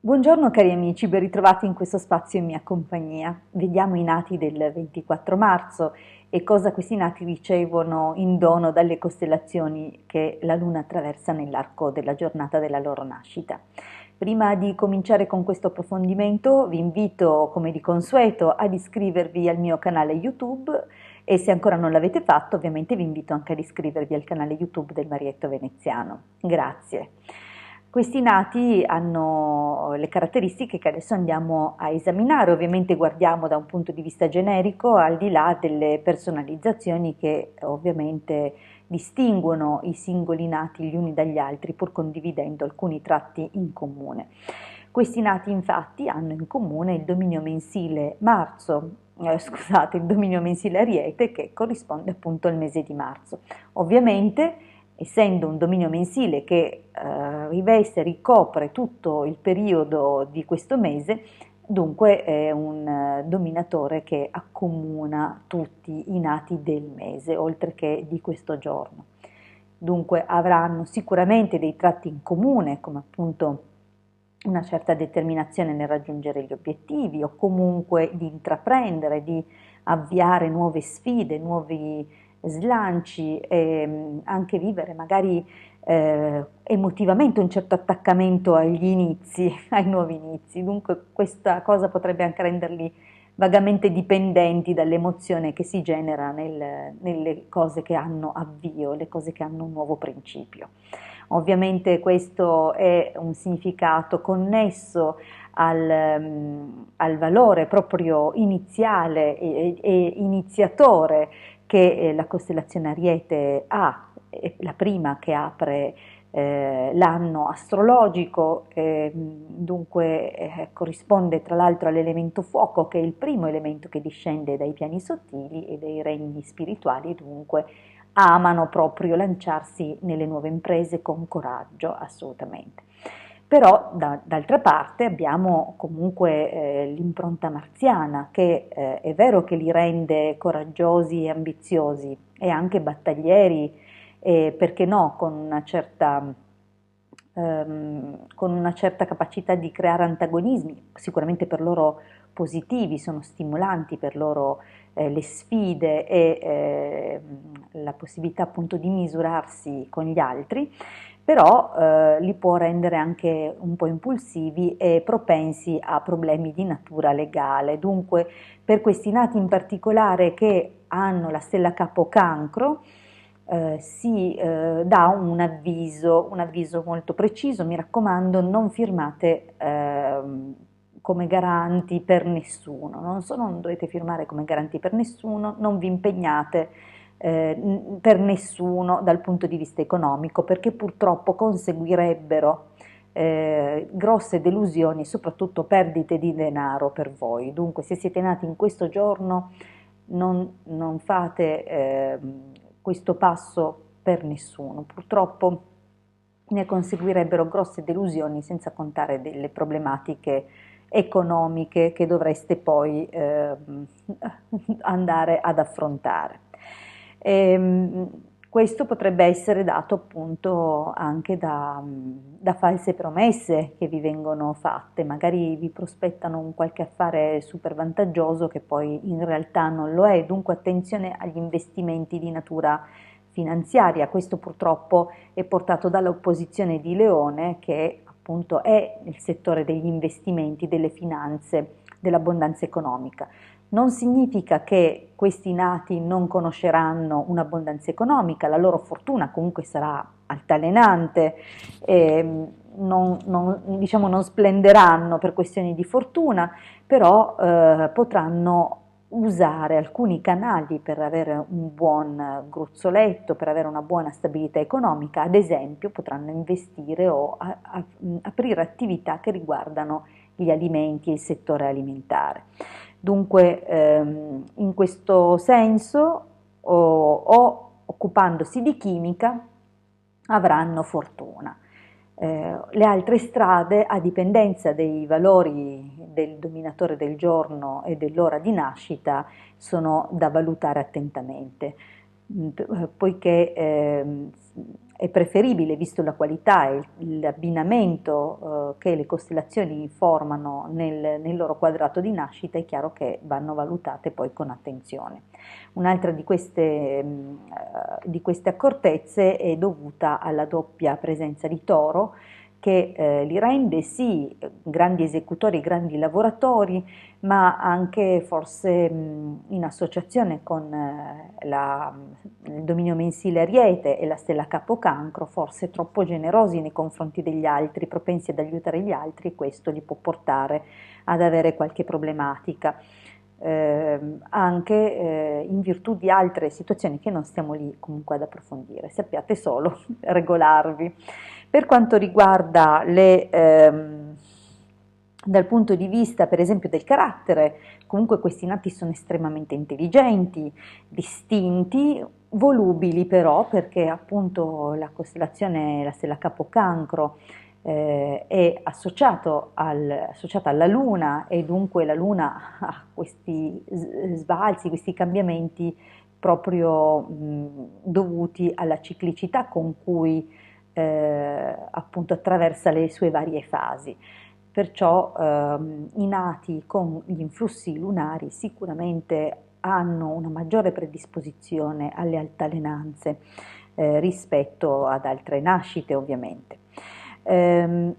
Buongiorno cari amici, ben ritrovati in questo spazio in mia compagnia. Vediamo i nati del 24 marzo e cosa questi nati ricevono in dono dalle costellazioni che la Luna attraversa nell'arco della giornata della loro nascita. Prima di cominciare con questo approfondimento vi invito, come di consueto, ad iscrivervi al mio canale YouTube e se ancora non l'avete fatto, ovviamente vi invito anche ad iscrivervi al canale YouTube del Marietto Veneziano. Grazie. Questi nati hanno le caratteristiche che adesso andiamo a esaminare, ovviamente guardiamo da un punto di vista generico, al di là delle personalizzazioni che ovviamente distinguono i singoli nati gli uni dagli altri, pur condividendo alcuni tratti in comune. Questi nati infatti hanno in comune il dominio mensile il dominio mensile Ariete, che corrisponde appunto al mese di marzo. Ovviamente, essendo un dominio mensile che riveste, ricopre tutto il periodo di questo mese, dunque è un dominatore che accomuna tutti i nati del mese, oltre che di questo giorno. Dunque avranno sicuramente dei tratti in comune, come appunto una certa determinazione nel raggiungere gli obiettivi o comunque di intraprendere, di avviare nuove sfide, nuovi slanci e anche vivere magari emotivamente un certo attaccamento agli inizi, ai nuovi inizi. Dunque questa cosa potrebbe anche renderli vagamente dipendenti dall'emozione che si genera nelle cose che hanno avvio, le cose che hanno un nuovo principio. Ovviamente questo è un significato connesso al valore proprio iniziale e iniziatore che la costellazione Ariete ha, è la prima che apre l'anno astrologico, dunque corrisponde tra l'altro all'elemento fuoco, che è il primo elemento che discende dai piani sottili e dai regni spirituali, dunque amano proprio lanciarsi nelle nuove imprese con coraggio, assolutamente. Però d'altra parte abbiamo comunque l'impronta marziana che è vero che li rende coraggiosi e ambiziosi e anche battaglieri, perché no, con una certa capacità di creare antagonismi, sicuramente per loro positivi, sono stimolanti per loro le sfide e la possibilità appunto di misurarsi con gli altri, però li può rendere anche un po' impulsivi e propensi a problemi di natura legale. Dunque, per questi nati in particolare che hanno la stella Capo Cancro, si dà un avviso molto preciso, mi raccomando, non firmate come garanti per nessuno, non solo non dovete firmare come garanti per nessuno, non vi impegnate per nessuno dal punto di vista economico, perché purtroppo conseguirebbero grosse delusioni e soprattutto perdite di denaro per voi. Dunque, se siete nati in questo giorno, non fate questo passo per nessuno. Purtroppo ne conseguirebbero grosse delusioni, senza contare delle problematiche economiche che dovreste poi andare ad affrontare. Questo potrebbe essere dato appunto anche da false promesse che vi vengono fatte, magari vi prospettano un qualche affare super vantaggioso che poi in realtà non lo è, dunque attenzione agli investimenti di natura finanziaria. Questo purtroppo è portato dall'opposizione di Leone, che appunto è nel settore degli investimenti, delle finanze, dell'abbondanza economica. Non significa che questi nati non conosceranno un'abbondanza economica, la loro fortuna comunque sarà altalenante, diciamo, non splenderanno per questioni di fortuna, però potranno usare alcuni canali per avere un buon gruzzoletto, per avere una buona stabilità economica, ad esempio potranno investire o aprire attività che riguardano gli alimenti e il settore alimentare. Dunque, in questo senso, o occupandosi di chimica, avranno fortuna. Le altre strade, a dipendenza dei valori del dominatore del giorno e dell'ora di nascita, sono da valutare attentamente, poiché è preferibile, visto la qualità e l'abbinamento che le costellazioni formano nel loro quadrato di nascita, è chiaro che vanno valutate poi con attenzione. Un'altra di queste accortezze è dovuta alla doppia presenza di Toro, che li rende sì grandi esecutori, grandi lavoratori, ma anche forse in associazione con il dominio mensile Ariete e la stella Capocancro, forse troppo generosi nei confronti degli altri, propensi ad aiutare gli altri, e questo li può portare ad avere qualche problematica. Anche in virtù di altre situazioni che non stiamo lì comunque ad approfondire, sappiate solo regolarvi. Per quanto riguarda dal punto di vista per esempio del carattere, comunque questi nati sono estremamente intelligenti, distinti, volubili però, perché appunto la costellazione, la stella Capocancro, è associata alla Luna, e dunque la Luna ha questi sbalzi, questi cambiamenti proprio dovuti alla ciclicità con cui appunto attraversa le sue varie fasi. Perciò i nati con gli influssi lunari sicuramente hanno una maggiore predisposizione alle altalenanze rispetto ad altre nascite, ovviamente. Le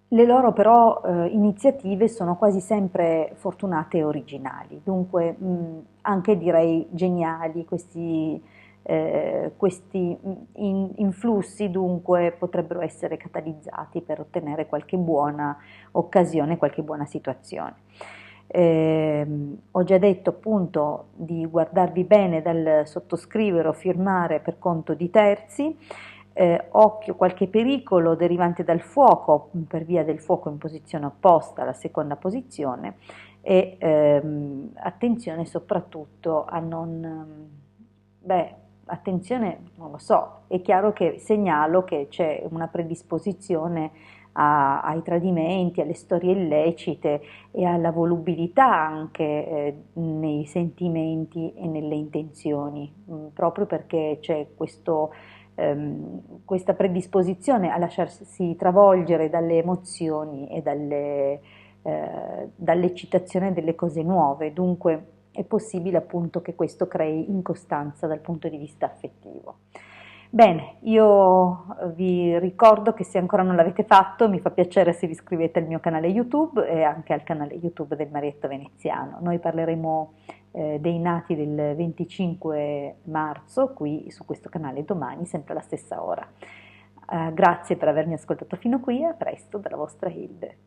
loro però iniziative sono quasi sempre fortunate e originali, dunque anche direi geniali. Questi influssi dunque potrebbero essere catalizzati per ottenere qualche buona occasione, qualche buona situazione. Ho già detto appunto di guardarvi bene dal sottoscrivere o firmare per conto di terzi. Occhio, qualche pericolo derivante dal fuoco per via del fuoco in posizione opposta alla seconda posizione, e attenzione soprattutto a non, attenzione, non lo so, è chiaro che segnalo che c'è una predisposizione ai tradimenti, alle storie illecite e alla volubilità anche nei sentimenti e nelle intenzioni, proprio perché c'è questa predisposizione a lasciarsi travolgere dalle emozioni e dall'eccitazione delle cose nuove. Dunque è possibile appunto che questo crei incostanza dal punto di vista affettivo. Bene, io vi ricordo che se ancora non l'avete fatto, mi fa piacere se vi iscrivete al mio canale YouTube e anche al canale YouTube del Marietto Veneziano. Noi parleremo dei nati del 25 marzo qui su questo canale domani, sempre alla stessa ora. Grazie per avermi ascoltato fino qui, e a presto dalla vostra Hilde.